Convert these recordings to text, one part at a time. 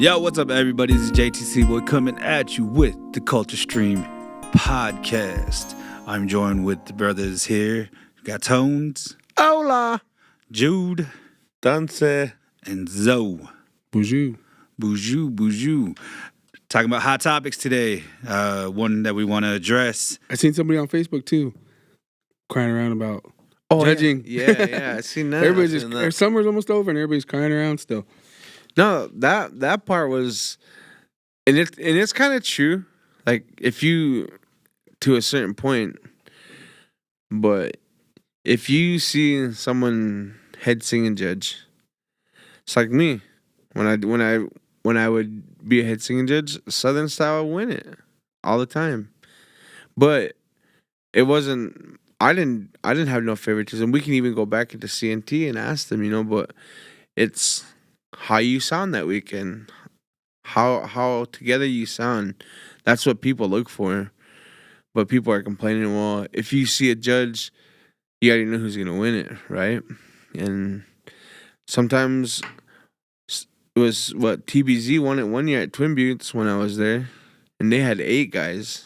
Yo, what's up, everybody? This is JTC Boy coming at you with the Culture Stream podcast. I'm joined with the brothers here. Got Tones, Hola, Jude, Dance, and Zoe. Bonjour. Boujou. Talking about hot topics today. One that we want to address. I seen somebody on Facebook too, crying around about judging. Yeah, I seen that. Everybody's just summer's almost over and everybody's crying around still. No, that part was, and it's kind of true. Like if you to a certain point, but if you see someone head sing and judge, it's like me when I would be a head singing judge, Southern style, I would win it all the time. But it wasn't. I didn't have no favoritism. We can even go back into CNT and ask them, But it's how you sound that weekend, how together you sound. That's what people look for. But people are complaining. Well, if you see a judge, you already know who's gonna win it, right? And sometimes it was what TBZ won it one year at Twin Buttes when I was there, and they had 8 guys,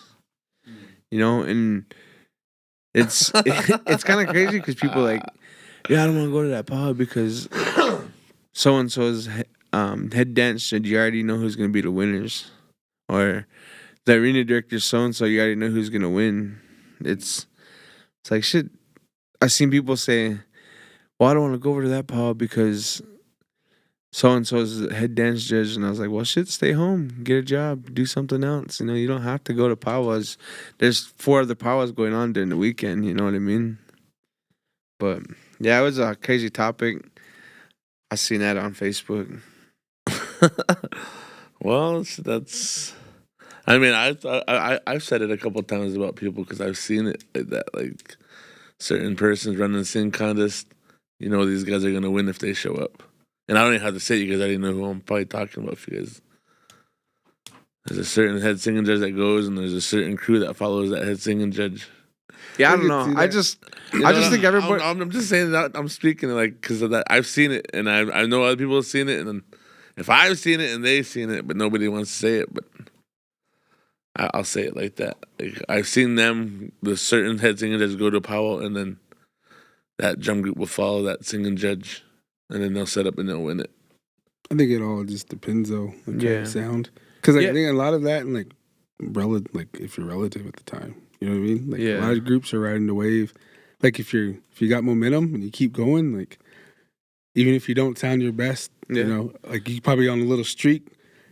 and it's kind of crazy because people are like, yeah, I don't want to go to that powwow because so and so's head dance judge, you already know who's gonna be the winners, or the arena director so and so, you already know who's gonna win. It's like shit. I've seen people say, well, I don't want to go over to that powwow because so-and-so's head dance judge. And I was like, well, shit, stay home. Get a job. Do something else. You don't have to go to powwows. There's 4 other powwows going on during the weekend. You know what I mean? But, yeah, it was a crazy topic. I seen that on Facebook. Well, that's... I mean, I've said it a couple of times about people because I've seen it like that. Like, certain persons running a sing contest, these guys are going to win if they show up. And I don't even have to say it because I already know who I'm probably talking about because there's a certain head singing judge that goes and there's a certain crew that follows that head singing judge. Yeah, I don't know. I just think everybody... I'm just saying that. I'm speaking because of that. I've seen it and I know other people have seen it. And then if I've seen it and they've seen it, but nobody wants to say it, but I'll say it like that. Like, I've seen them, the certain head singing judge go to a powwow and then that drum group will follow that singing judge. And then they'll set up and they'll win it. I think it all just depends though, on yeah. sound. Because I think a lot of that, and like if you're relative at the time, you know what I mean? Like a lot of groups are riding the wave. Like if you got momentum and you keep going, like even if you don't sound your best, like you probably on a little streak.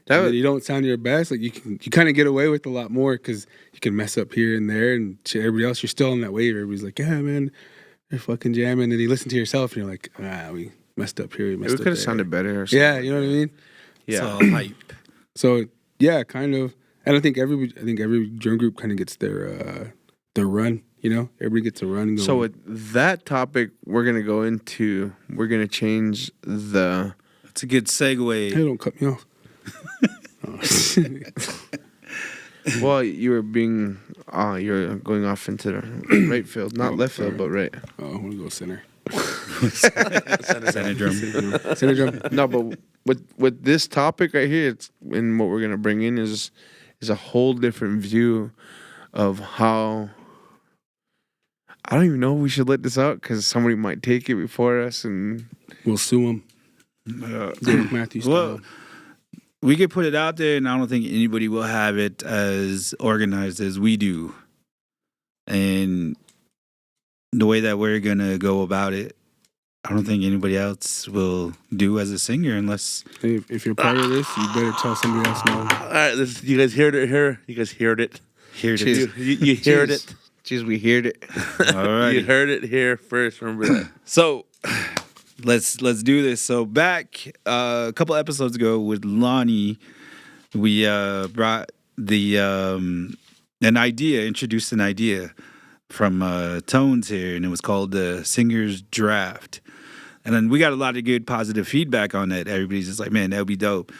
You don't sound your best, like you kind of get away with a lot more because you can mess up here and there, and to everybody else, you're still on that wave. Everybody's like, yeah, man, they're fucking jamming, and you listen to yourself, and you're like, we messed up here. We could have sounded better. Or something. Yeah, you know what I mean. Yeah, it's all hype. So yeah, kind of. And I think every drum group kind of gets their run. Everybody gets a run. Going. So with that topic, we're gonna change the. It's a good segue. Hey, don't cut me off. Well, you're going off into the right field, not left field, but right. Oh, I want to go center. Center drum. No, but with this topic right here, and what we're gonna bring in is a whole different view of how. I don't even know if we should let this out because somebody might take it before us, and we'll sue them. Derek Matthews. Well, we could put it out there, and I don't think anybody will have it as organized as we do. And the way that we're going to go about it, I don't think anybody else will do as a singer unless... Hey, if you're part of this, you better tell somebody else no. All right, you guys heard it here. You guys heard it. Heard it. You heard it. Jeez, we heard it. All right. You heard it here first, remember that. So... Let's do this. So back a couple episodes ago with Lonnie, we brought introduced an idea from Tones here, and it was called the Singer's Draft. And then we got a lot of good positive feedback on that. Everybody's just like, man, that would be dope.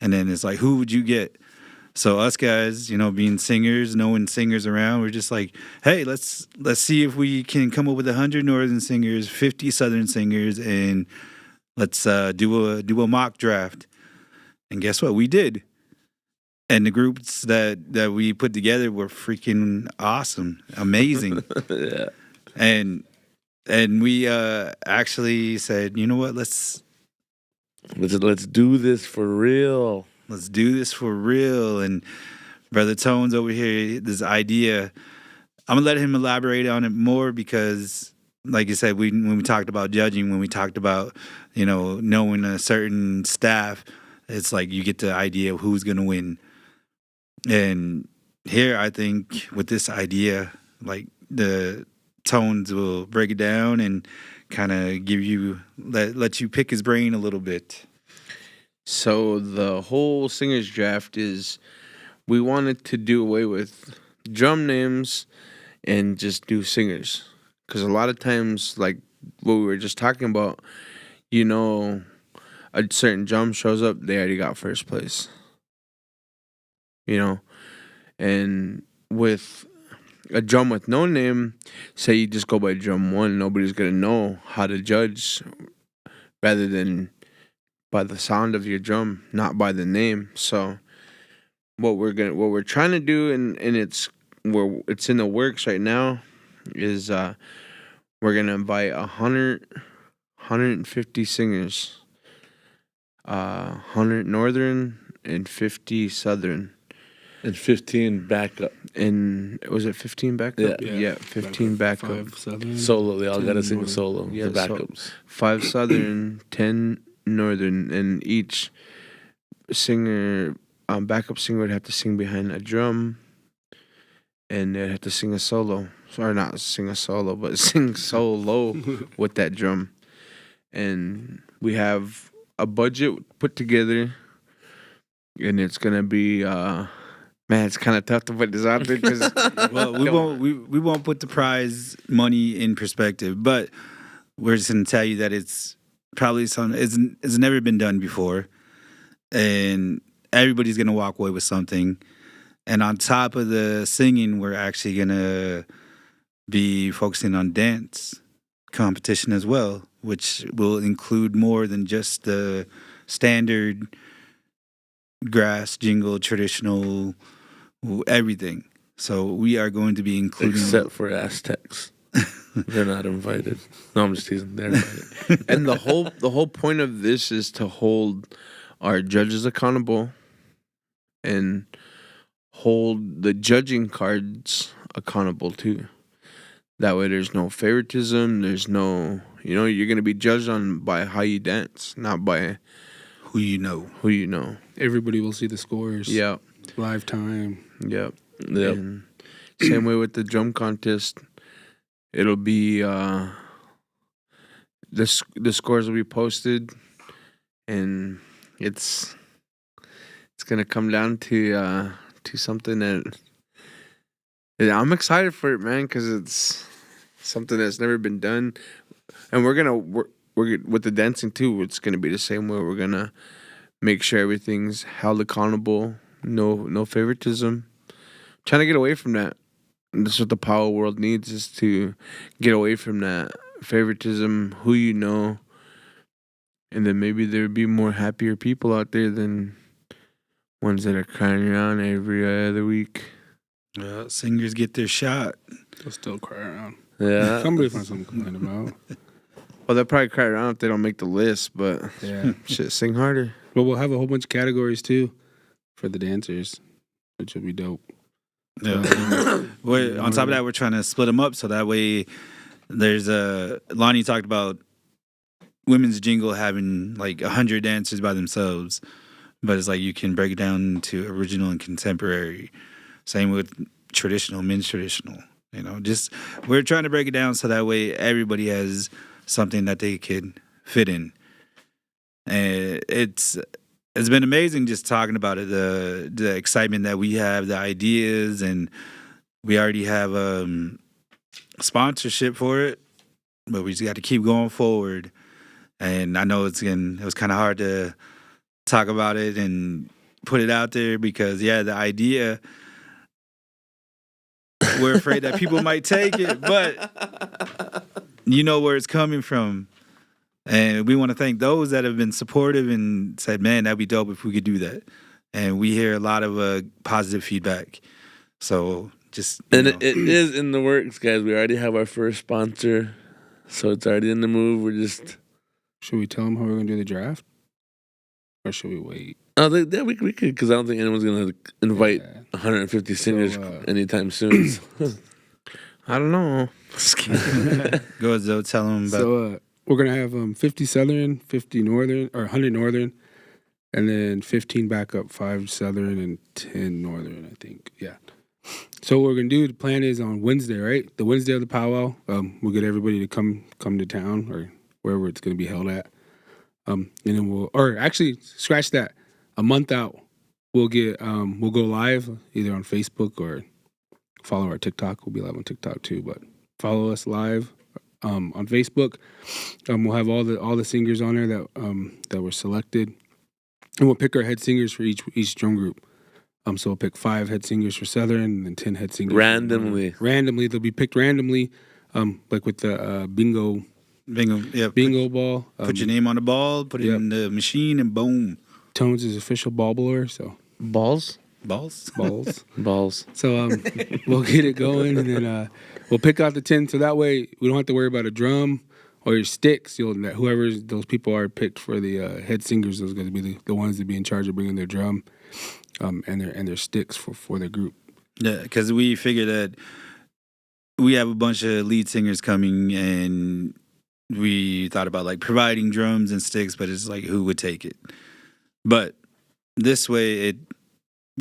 And then it's like, who would you get? So us guys, being singers, knowing singers around, we're just like, hey, let's see if we can come up with 100 northern singers, 50 southern singers, and let's do a mock draft. And guess what? We did. And the groups that we put together were freaking awesome, amazing. Yeah. And we actually said, you know what? Let's do this for real. Let's do this for real. And Brother Tones over here, this idea, I'm gonna let him elaborate on it more because, like you said, when we talked about judging, when we talked about, knowing a certain staff, it's like you get the idea of who's gonna win. And here, I think with this idea, like the Tones will break it down and kind of give you let you pick his brain a little bit. So the whole singers draft is we wanted to do away with drum names and just do singers. Because a lot of times, like what we were just talking about, a certain drum shows up, they already got first place. And with a drum with no name, say you just go by drum one, nobody's going to know how to judge rather than by the sound of your drum, not by the name. So what we're trying to do, and it's in the works right now, is we're gonna invite 150 singers, 100 northern and 50 southern, and 15 backup. And was it 15 backup? Yeah, 15 backup. 5 southern, Solo. They all got to sing a northern. solo. Yeah, The backups. 5 southern, 10 northern, and each singer, backup singer would have to sing behind a drum, and they'd have to sing a solo. Or not sing a solo, but sing solo with that drum. And we have a budget put together, and it's gonna be man, it's kind of tough to put this out there because Well, we won't put the prize money in perspective, but we're just gonna tell you that it's probably it's never been done before, and everybody's gonna walk away with something. And on top of the singing, we're actually gonna be focusing on dance competition as well, which will include more than just the standard grass jingle, traditional, everything. So we are going to be including, Except for Aztecs. They're not invited. No, I'm just teasing. They're invited. and the whole point of this is to hold our judges accountable and hold the judging cards accountable too. That way there's no favoritism, there's no, you're going to be judged by how you dance, not by who you know. Everybody will see the scores. Yep. Live time. Yep. Yep. And same way with the drum contest. It'll be the scores will be posted, and it's gonna come down to something that I'm excited for it, man, because it's something that's never been done, and we're with the dancing too. It's gonna be the same way. We're gonna make sure everything's held accountable. No favoritism. Trying to get away from that. And that's what the Powwow world needs, is to get away from that favoritism, who you know, and then maybe there'd be more happier people out there than ones that are crying around every other week. Singers get their shot. They'll still cry around. Yeah. Somebody find something to complain about. Well, they'll probably cry around if they don't make the list, but Yeah. shit, sing harder. Well, we'll have a whole bunch of categories too for the dancers, which will be dope. Yeah. On top of that, we're trying to split them up so that way there's Lonnie talked about women's jingle having like 100 dancers by themselves, but it's like you can break it down to original and contemporary. Same with traditional, men's traditional. Just we're trying to break it down so that way everybody has something that they can fit in. And it's been amazing just talking about it, the excitement that we have, the ideas, and we already have sponsorship for it, but we just got to keep going forward. And I know it was kind of hard to talk about it and put it out there because, the idea, we're afraid that people might take it, but you know where it's coming from. And we want to thank those that have been supportive and said, man, that'd be dope if we could do that. And we hear a lot of positive feedback. So just. And it is in the works, guys. We already have our first sponsor. So it's already in the move. We're just. Should we tell them how we're going to do the draft? Or should we wait? Oh, yeah, we could, because I don't think anyone's going to invite 150 singers anytime soon. I don't know. Go ahead, Zoe, tell them about. So we're going to have 50 Southern, 50 Northern, or 100 Northern, and then 15 backup, 5 Southern, and 10 Northern, I think. Yeah. So what we're going to do, the plan is on Wednesday, right? The Wednesday of the powwow, we'll get everybody to come to town or wherever it's going to be held at. And then actually, scratch that. A month out, we'll go live either on Facebook or follow our TikTok. We'll be live on TikTok too, but follow us live on Facebook. We'll have all the singers on there that were selected, and we'll pick our head singers for each drum group. So we'll pick 5 head singers for Southern and then 10 head singers randomly. Randomly, they'll be picked randomly, like with the bingo. Bingo ball. Put your name on the ball, put it in the machine, and boom. Tones is official ball blower, so Balls. So we'll get it going, and then we'll pick out the 10. So that way we don't have to worry about a drum or your sticks. Whoever those people are picked for the head singers, those are going to be the ones that be in charge of bringing their drum and their sticks for their group. Yeah, because we figured that we have a bunch of lead singers coming, and we thought about like providing drums and sticks, but it's like who would take it? But this way, it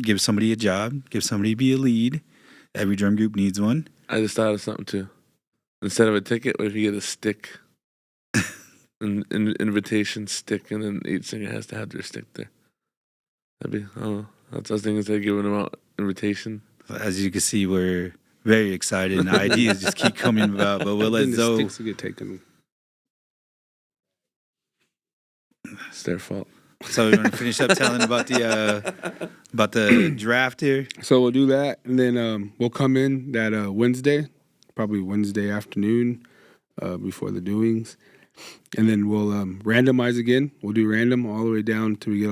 gives somebody a job, gives somebody to be a lead. Every drum group needs one. I just thought of something too. Instead of a ticket, what if you get a stick? an invitation stick, and then each singer has to have their stick there. That'd be, I don't know. That's what I was thinking, instead of giving them out invitation. As you can see, we're very excited, and ideas just keep coming about. But we'll let Zoe. Sticks will get taken. It's their fault. So we're gonna finish up telling about the draft here. So we'll do that, and then we'll come in that Wednesday, probably Wednesday afternoon, before the doings, and then we'll randomize again. We'll do random all the way down till we get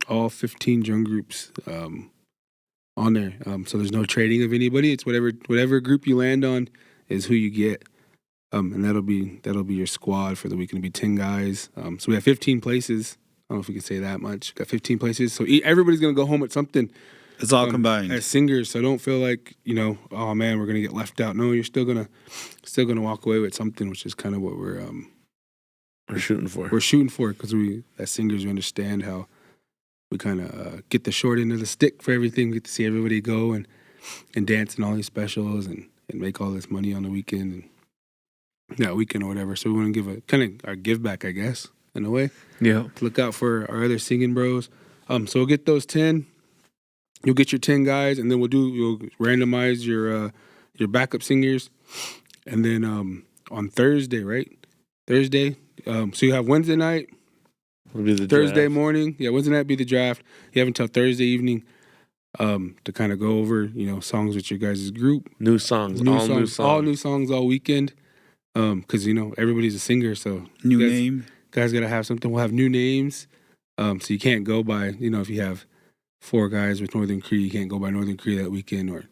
all 15 drum groups on there. So there's no trading of anybody. It's whatever group you land on is who you get. And that'll be your squad for the week. It'll be 10 guys. So we have 15 places. I don't know if we can say that much. Got 15 places. So everybody's gonna go home with something. It's all combined as singers. So don't feel like oh man, we're gonna get left out. No, you're still gonna walk away with something, which is kind of what we're shooting for. We're shooting for because we as singers we understand how we kind of get the short end of the stick for everything. We get to see everybody go and dance in all these specials and make all this money on the weekend and. That weekend or whatever. So we want to give a kind of our give back, I guess, in a way. Yeah. Look out for our other singing bros. So we'll get those 10. You'll get your 10 guys, and then you'll randomize your backup singers. And then on Thursday, right? Thursday. So you have Wednesday night. Will be the Thursday draft. morning. Yeah, Wednesday night be the draft. You have until Thursday evening to kind of go over, songs with your guys' group. New songs. All new songs all weekend. Because everybody's a singer, so name guys gotta have something. We'll have new names, so you can't go by if you have 4 guys with Northern Cree, you can't go by Northern Cree that weekend, or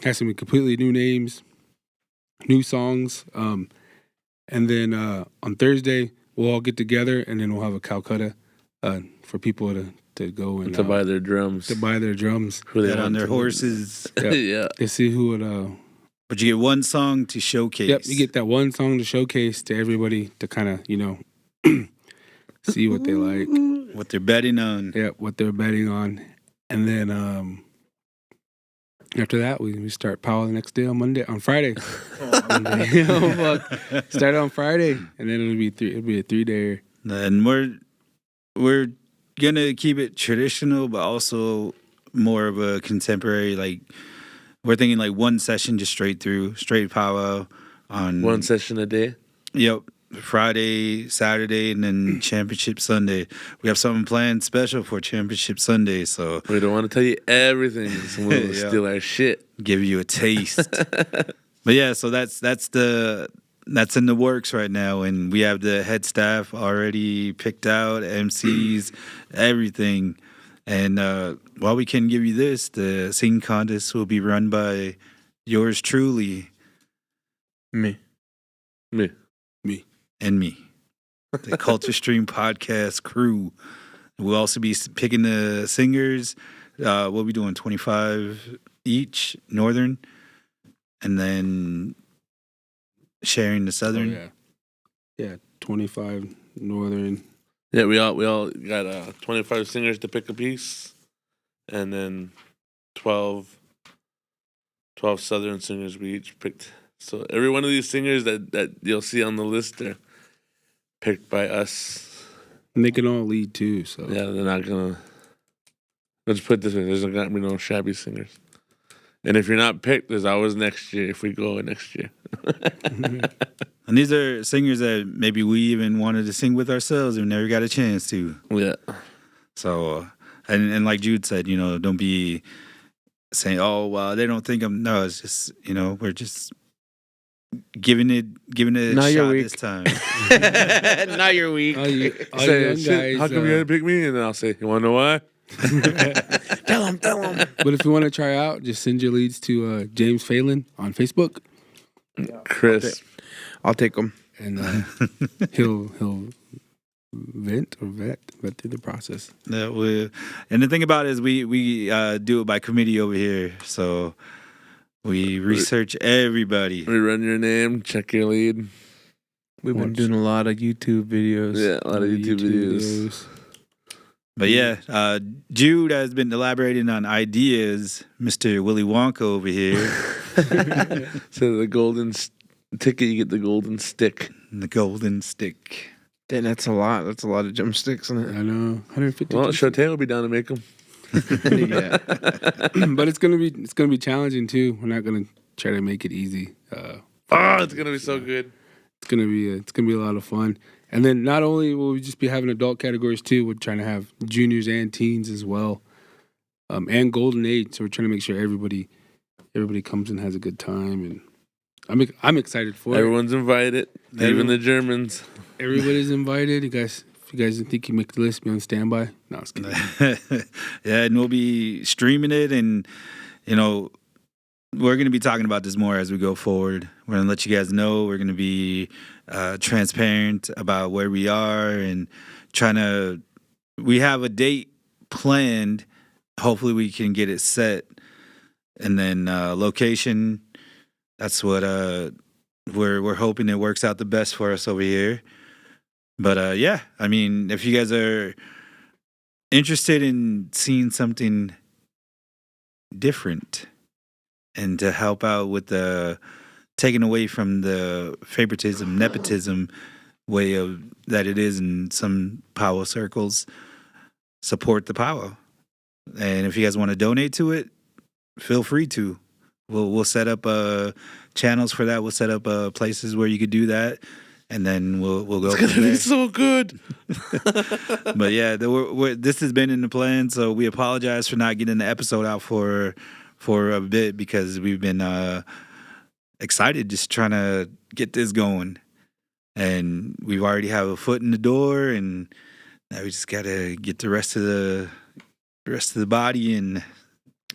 has to be completely new names, new songs, and then on Thursday we'll all get together and then we'll have a Calcutta for people to go and to buy their drums, who they on their horses, yeah, to see who would. But you get one song to showcase. Yep, you get that one song to showcase to everybody to kind of, see what they like. What they're betting on. Yeah, what they're betting on. And then after that, we start Powwow the next day on Friday. Monday. Oh, fuck. Start on Friday, and then it'll be a 3-day. And we're going to keep it traditional, but also more of a contemporary, like, we're thinking like one session just straight powwow on one session a day. Yep, Friday, Saturday, and then Championship Sunday. We have something planned special for Championship Sunday, so we don't want to tell you everything. Someone will steal our shit. Give you a taste. But yeah, so that's the that's in the works right now, and we have the head staff already picked out, MCs, everything. And while we can give you this, the singing contest will be run by yours truly Me. and me, the Culture Stream podcast crew. We'll also be picking the singers. We'll be doing 25 each, Northern, and then sharing the Southern. Oh, yeah, 25 Northern. Yeah, we all got 25 singers to pick a piece, and then 12 Southern singers we each picked. So every one of these singers that you'll see on the list are picked by us. And they can all lead too. So Yeah, they're not gonna. Let's put it this way: there's not gonna be no shabby singers. And if you're not picked, there's always next year. If we go next year. And these are singers that maybe we even wanted to sing with ourselves and never got a chance to. Yeah. So, and like Jude said, don't be saying, "Oh, well, they don't think I'm." No, it's just we're just giving it a Now you're shot weak. this time. Now you're weak. all you Say, young "Shit, guys. how come you had to pick me?" And then I'll say, "You want to know why?" Tell him. But if you want to try out, just send your leads to James Phelan on Facebook, Chris. I'll take them. and he'll vet through the process. And the thing about it is we do it by committee over here, so we research everybody. We run your name, check your lead. We've been doing a lot of YouTube videos. Yeah, a lot of YouTube videos. But yeah, Jude has been elaborating on ideas. Mr. Willy Wonka over here, So the golden ticket, you get the golden stick. the golden stick. Then that's a lot. That's a lot of jump sticks in I know, 150. Well, Shote will be down to make them. it. Yeah. But it's gonna be challenging too. We're not gonna try to make it easy. It's gonna be so good. It's gonna be a lot of fun. And then not only will we just be having adult categories too, we're trying to have juniors and teens as well, and golden age. So we're trying to make sure everybody comes and has a good time, and I'm excited for it. Everyone's invited, even the Germans. Everybody's invited. If you guys didn't think you make the list, be on standby. No, I was kidding. Yeah, and we'll be streaming it, and we're going to be talking about this more as we go forward. We're going to let you guys know. We're going to be transparent about where we are and we have a date planned. Hopefully we can get it set. And then location, that's what we're hoping it works out the best for us over here. But yeah, I mean, if you guys are interested in seeing something different and to help out with the taking away from the favoritism, nepotism way of that it is in some powwow circles, support the powwow. And if you guys want to donate to it, feel free to. We'll set up channels for that. We'll set up places where you could do that, and then we'll go. It's gonna be so good. But yeah, this has been in the plan, so we apologize for not getting the episode out for a bit because we've been excited just trying to get this going, and we've already have a foot in the door, and now we just gotta get the rest of the body and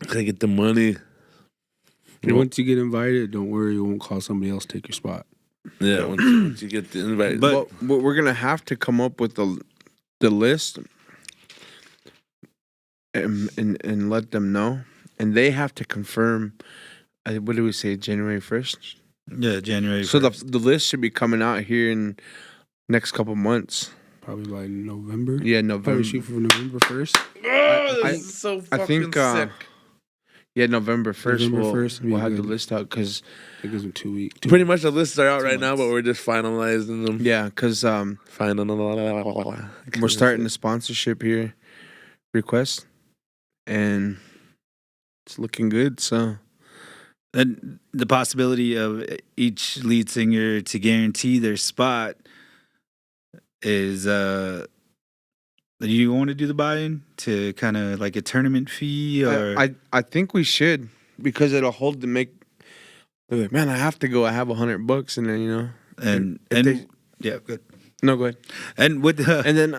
Gotta get the money. Once you get invited, don't worry, you won't call somebody else to take your spot. Yeah, once you get the invite. But- Well, we're gonna have to come up with the list and let them know, and they have to confirm. What do we say? January 1st. yeah, January. So 1st. the list should be coming out here in next couple months. Probably by November. Yeah, Probably November. shoot for November 1st. Oh, I- this is so I fucking think sick. Yeah, November 1st. November 1st would be We'll have the good. list out because It gives them 2 weeks. Pretty much the lists are out right now, months. but we're just finalizing them. we're starting the sponsorship here request, and it's looking good. So And the possibility of each lead singer to guarantee their spot is you want to do the buy-in to kind of like a tournament fee or I think we should, because it'll hold to make. They're like, man, I have to go. I have $100, and then And If and they- yeah, good. No, go ahead. And with the And then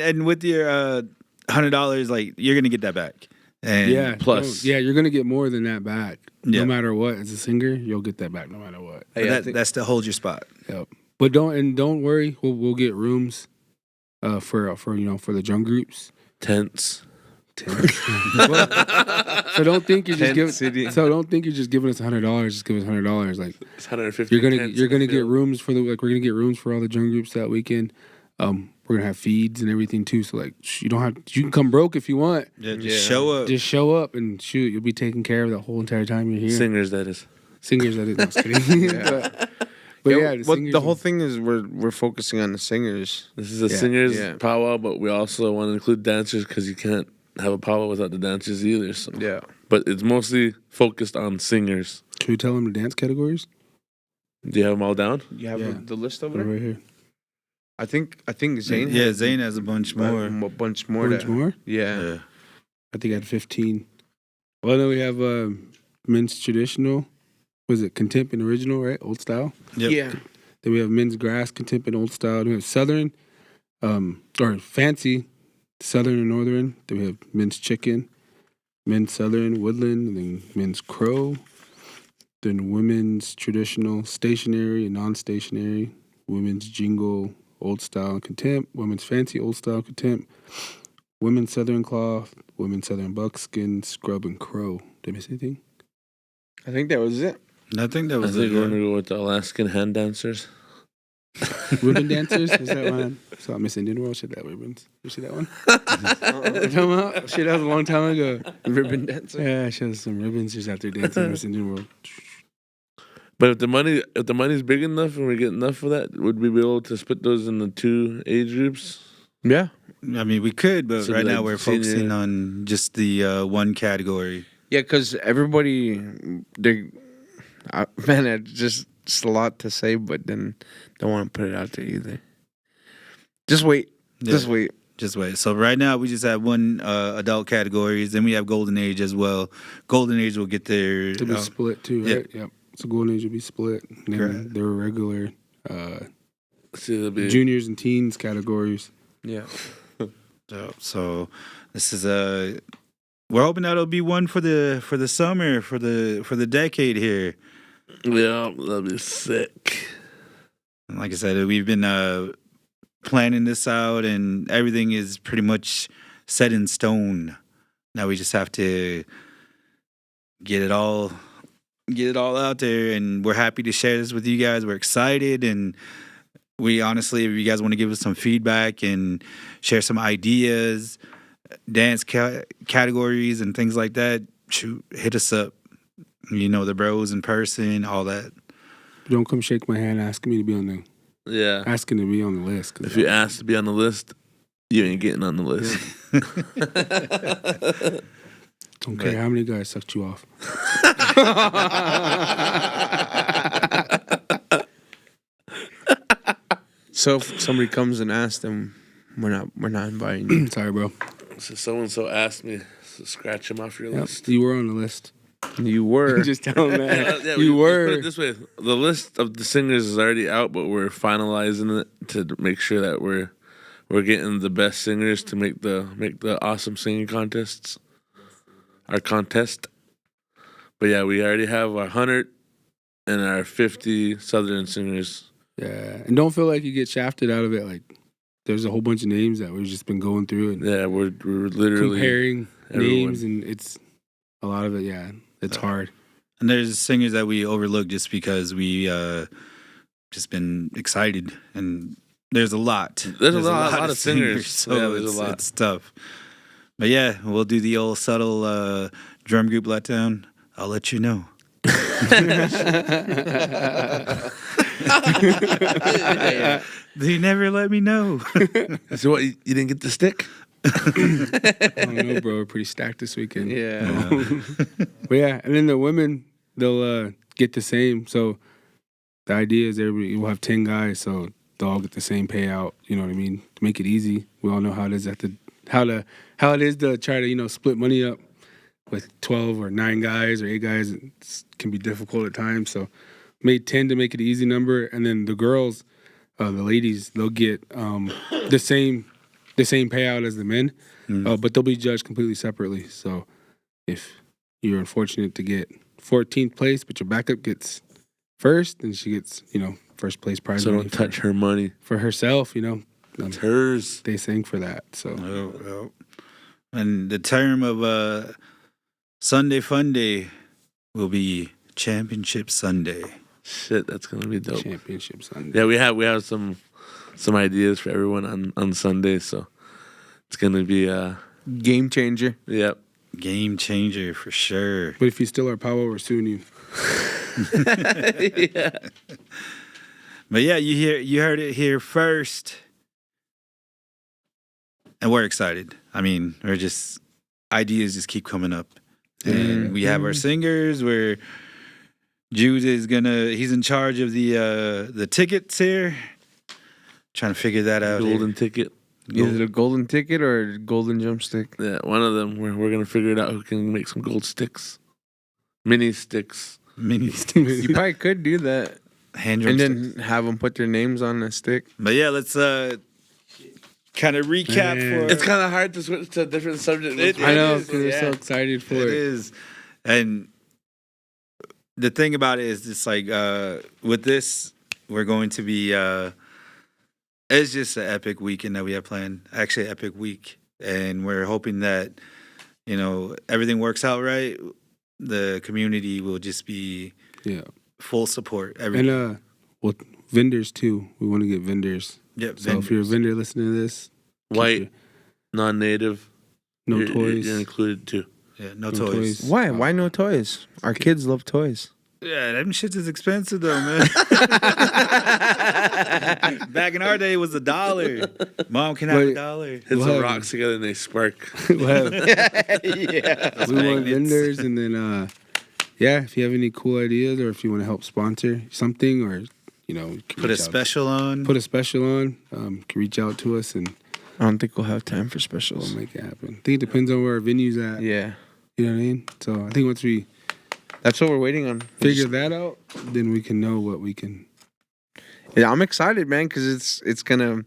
and with your $100, like you're gonna get that back. And Yeah. plus- you're gonna get more than that back. Yeah. No matter what. As a singer, you'll get that back no matter what. but that still holds your spot. Yep. But don't worry. We'll get rooms for the drum groups. Tents. So don't think you're just Tent giving. City. So don't think you're just giving us $100. Just give us $100. Like It's 150. you're tents in gonna the get field. rooms for we're gonna get rooms for all the drum groups that weekend. We're gonna have feeds and everything too. So like you can come broke if you want. Yeah, just Yeah. show up. Just show up and shoot. You'll be taken care of the whole entire time you're here. Singers, that is. Singers, that is. No, I was kidding. but yeah, well, singers the whole thing is we're focusing on the singers. This is a Yeah. singers Yeah. powwow, but we also want to include dancers because you can't have a powwow without the dancers either. So. Yeah. But it's mostly focused on singers. Should we tell them the dance categories? Do you have them all down? You have Yeah. the list over They're there. right here. I think Zane. Yeah, has Zane has a bunch more. a bunch more. Bunch more? Yeah. Yeah. I think I had 15. Well, then we have men's traditional. Was it contempt and original, right? Old style. Yep. Yeah. Then we have men's grass, contempt and old style. Then we have southern, or fancy, southern and northern. Then we have men's chicken, men's southern, woodland, and then men's crow. Then women's traditional, stationary and non-stationary. Women's jingle, old style, contempt. Women's fancy, old style, contempt. Women's southern cloth. Women's southern buckskin, scrub, and crow. Did I miss anything? I think that was it. I think that I was think we're it. going to go with the Alaskan hand dancers. Ribbon dancers? Is that one? I saw Miss Indian World. She had that ribbons. You see that one? You talking about? Shit, that was a long time ago. Ribbon dancer. Yeah, she has some ribbons. She's out there dancing Miss Indian World. But if the money's big enough and we get enough of that, would we be able to split those into 2 age groups? Yeah. I mean, we could, but So right like now we're senior- focusing on just the one category. Yeah, because everybody, man, it's just a lot to say, but then don't want to put it out there either. Just wait. Just Yeah. wait. Just wait. So right now we just have one adult categories. Then we have Golden Age as well. Golden Age will get their It'll be split too, yeah. right? Yep. So Golden Age will be split. And then Correct. there were regular See, it'll be juniors and teens categories. Yeah. So this is we're hoping that'll be one for the summer for the decade here. yeah, that'll be sick. And like I said, we've been planning this out, and everything is pretty much set in stone. Now we just have to get it all out there, and we're happy to share this with you guys. We're excited, and we honestly, if you guys want to give us some feedback and share some ideas, dance categories and things like that, shoot, hit us up. You know, the bros in person, all that. Don't come shake my hand asking me to be on the Yeah. asking to be on the list. 'cause If you ask to be on the list, you ain't getting on the list. don't care how many guys sucked you off. So if somebody comes and asks them, we're not inviting you. Sorry, bro. So so-and-so asked me to scratch him off your Yep, list. you were on the list. You were. Just tell them Yeah, that. yeah, You let's were. Put it this way: the list of the singers is already out, but we're finalizing it to make sure that we're getting the best singers to make the awesome singing contests. Our contest. But yeah, we already have our 100 and our 50 Southern singers. Yeah, and don't feel like you get shafted out of it. Like there's a whole bunch of names that we've just been going through and Yeah, we're literally comparing everyone. names, and it's a lot of it. Yeah, it's hard. And there's singers that we overlook just because we just been excited, and there's a lot. There's a lot of singers. so Yeah, there's a lot. it's tough. But yeah, we'll do the old subtle drum group letdown. I'll let you know. They never let me know. So what? You didn't get the stick? I don't know, bro. We're pretty stacked this weekend. Yeah. But yeah, and then the women, they'll get the same. So the idea is everybody will have 10 guys, so they'll all get the same payout. You know what I mean? To make it easy. We all know how it is how it is to try to split money up. with 12 or 9 guys or 8 guys, it can be difficult at times. So made 10 to make it an easy number, and then the girls, the ladies, they'll get the same payout as the men, but they'll be judged completely separately. So if you're unfortunate to get 14th place, but your backup gets first, then she gets first place prize. So money don't touch her money. for herself. It's hers. They sang for that. So And the term of Sunday Fun Day will be Championship Sunday. Shit, that's gonna be dope. Championship Sunday. Yeah, we have some ideas for everyone on Sunday, so it's gonna be Game changer. yep. Game changer for sure. But if you still are Powwow, we're suing you. Yeah. But yeah, you heard it here first. And we're excited. I mean, ideas just keep coming up. And we have our singers where Jude is he's in charge of the tickets here. Trying to figure that out. Golden ticket. Is it a golden ticket or a golden drumstick? Yeah, one of them. We're gonna figure it out. Who can make some gold sticks, mini sticks. Mini You probably could do that. hand And drumsticks. then have them put their names on a stick. But yeah, let's kind of recap Man. for It's kind of hard to switch to a different subject. I know, is, because we're so excited for It it. is. And the thing about it is it's like with this, we're going to be it's just an epic weekend that we have planned. Actually, epic week. And we're hoping that, everything works out right. The community will just be Yeah. full support. And well, vendors too. We want to get vendors. Yep, So if you're a vendor listening to this, White, non-native. no you're, toys. You're included too. yeah, no no toys. toys. Why? Why no toys? Our kids love toys. Yeah, them shit is expensive though, man. Back in our day, it was $1. Mom can have Wait. $1. Hit We'll some have- rocks together and they spark. We'll have- Yeah. we want magnets. vendors, and then if you have any cool ideas or if you want to help sponsor something, or you can Put a reach out. special on. Put a special on. Can reach out to us and I don't think we'll have time for we'll specials. make it happen. I think it depends on where our venue's at. Yeah. You know what I mean? So I think once we That's what we're waiting on. figure that out, then we can know what we can. Yeah, I'm excited, man, because it's gonna.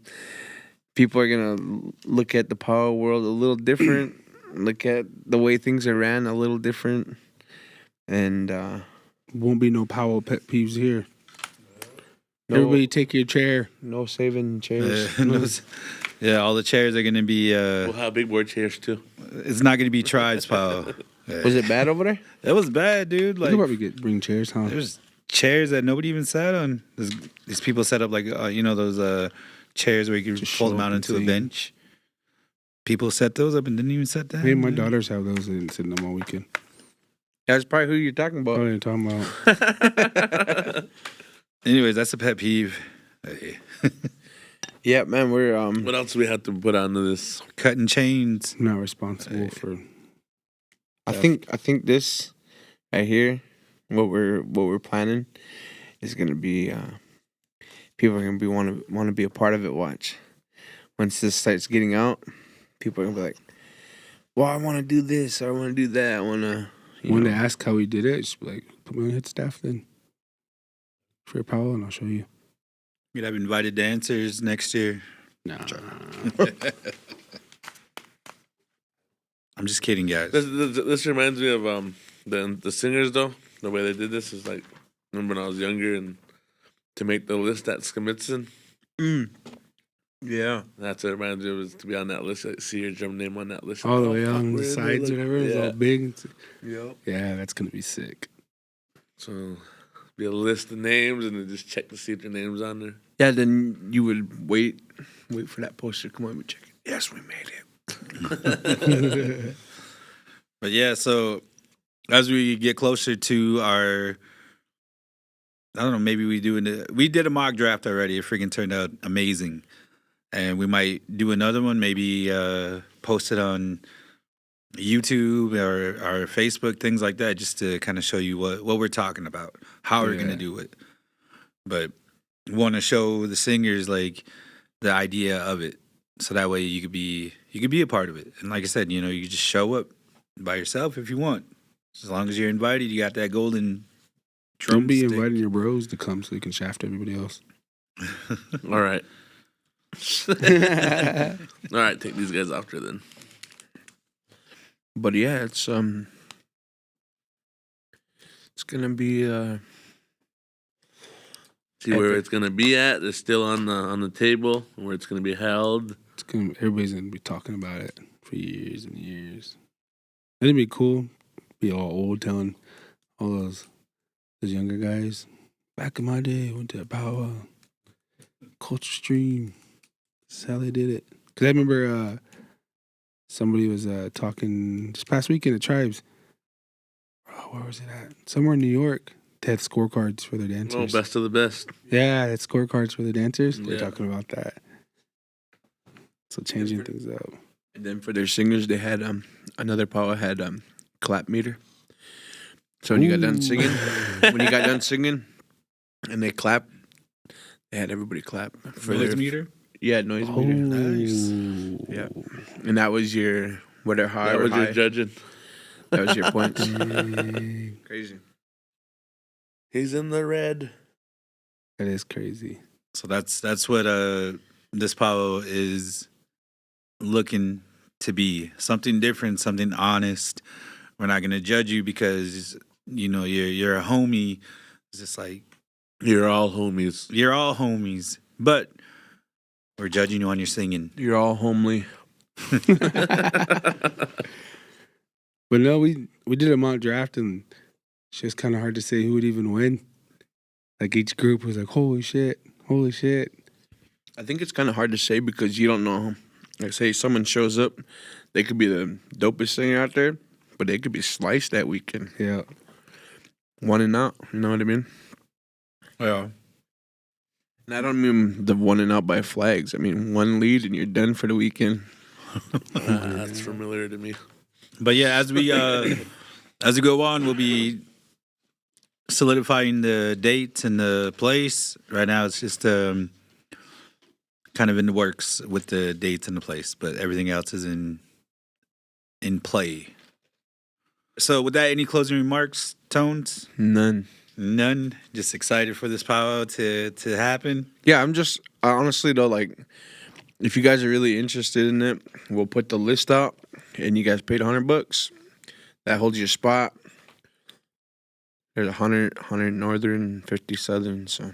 People are gonna look at the power world a little different. Look at the way things are ran a little different, and Won't be no Powwow pet peeves here. no, Everybody take your chair. no saving chairs. Yeah, all the chairs are gonna be. We'll have big board chairs too. It's not gonna be Tribe's power. Was it bad over there? It was bad, dude. You Like could probably bring chairs, huh? there's chairs that nobody even sat on. These people set up like those chairs where you can Just fold show them up out and into a sing. bench. People set those up and didn't even set down. Hey, my man. daughters have those and sitting them all weekend. That's probably who you're talking about. What are you talking about? Anyways, that's a pet peeve. Hey. Yeah, man, we're What else do we have to put onto this? Cutting chains. I'm not responsible for. I think this right here, what we're planning, is gonna be people are gonna be want to be a part of it. Watch, once this starts getting out, people are gonna be like, "Well, I want to do this, or I want to do that. I want to." When they ask how we did it, just be like, put me on head staff then. For your Powwow, and I'll show you. We'd have invited dancers next year. Nah. I'm just kidding, guys. This reminds me of the singers though. The way they did this is like, remember when I was younger and to make the list at Skamitzen. Yeah. That's what it reminds me of, is to be on that list. Like, see your drum name on that list. All the Oh, way fuck, on where the is it? sides, Look, whatever. It's yeah. all big. Yep. Yeah, that's gonna be sick. So be a list of names and then just check to see if their name's on there. Yeah. Then you would wait for that poster to come on. We check it. Yes, we made it. But yeah, so as we get closer to our, I don't know, maybe we did a mock draft already. It freaking turned out amazing, and we might do another one. Maybe post it on YouTube or our Facebook, things like that, just to kind of show you what we're talking about, how we're gonna Yeah. do it. But want to show the singers like the idea of it, so that way you could be a part of it. And like I said, you just show up by yourself if you want. As long as you're invited, you got that golden Don't be drumstick. inviting your bros to come so you can shaft everybody else. All right. All right, take these guys after then. But yeah, it's gonna be See where it's gonna be at. It's still on the table where it's gonna be held. Everybody's gonna be talking about it for years and years. It'd be cool. Be all old, telling all those younger guys. Back in my day, went to Powwow, Culture Stream. That's how they did it. Cause I remember somebody was talking this past weekend at Tribes. Oh, where was it at? Somewhere in New York. They had scorecards for their dancers. Oh, best of the best. Yeah, they had scorecards for the dancers. They're Yeah. talking about that. So changing things up. and then for their singers they had another powwow had clap meter. So when you got done singing, and they clap, they had everybody clap for Noise their meter. yeah noise meter. Nice. Yeah, and that was your whatever That however was high. your judging. That was your points. Dang. Crazy. He's in the red. That is crazy. So that's what this powwow is looking to be. Something different, something honest. We're not gonna judge you because you're a homie. It's just like You're all homies. you're all homies, but we're judging you on your singing. You're all homely. But no, we did a mock draft and it's just kind of hard to say who would even win. Like each group was like, holy shit. I think it's kind of hard to say because you don't know. Like, say someone shows up, they could be the dopest singer out there, but they could be sliced that weekend. Yeah. One and out. You know what I mean? Yeah. And I don't mean the one and out by flags. I mean one lead and you're done for the weekend. That's familiar to me. But yeah, as we go on, we'll be solidifying the dates and the place. Right now, it's just kind of in the works with the dates and the place, but everything else is in play. So, with that, any closing remarks, Tones? None. None. Just excited for this powwow to happen. Yeah, I'm just honestly though, like, if you guys are really interested in it, we'll put the list out, and you guys paid $100. That holds your spot. There's 100 northern, 50 southern. So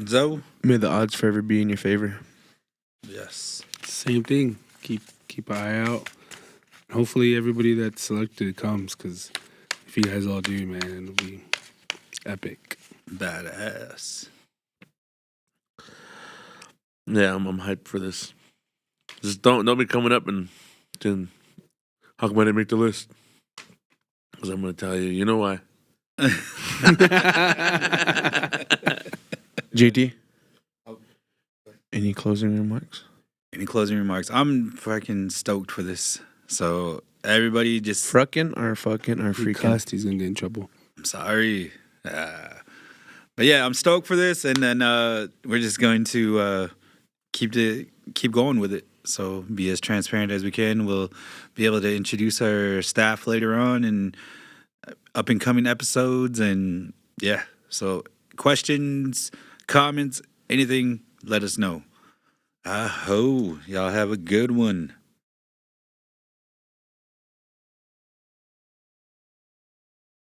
Zoe? may the odds forever be in your favor. Yes. Same thing. Keep an eye out. Hopefully everybody that's selected comes because if you guys all do, man, it'll be epic. Badass. Yeah, I'm hyped for this. Just don't be coming up and saying, how come I didn't make the list? Because I'm going to tell you, you know why. JT, any closing remarks? Any closing remarks? I'm fucking stoked for this. So everybody just Fruckin' or fucking or If he freaking? cussed, he's gonna get in trouble. I'm sorry. But yeah, I'm stoked for this, and then we're just going to keep going with it. So be as transparent as we can. We'll be able to introduce our staff later on and up and coming episodes, and yeah. So questions, comments, anything, let us know. Y'all have a good one.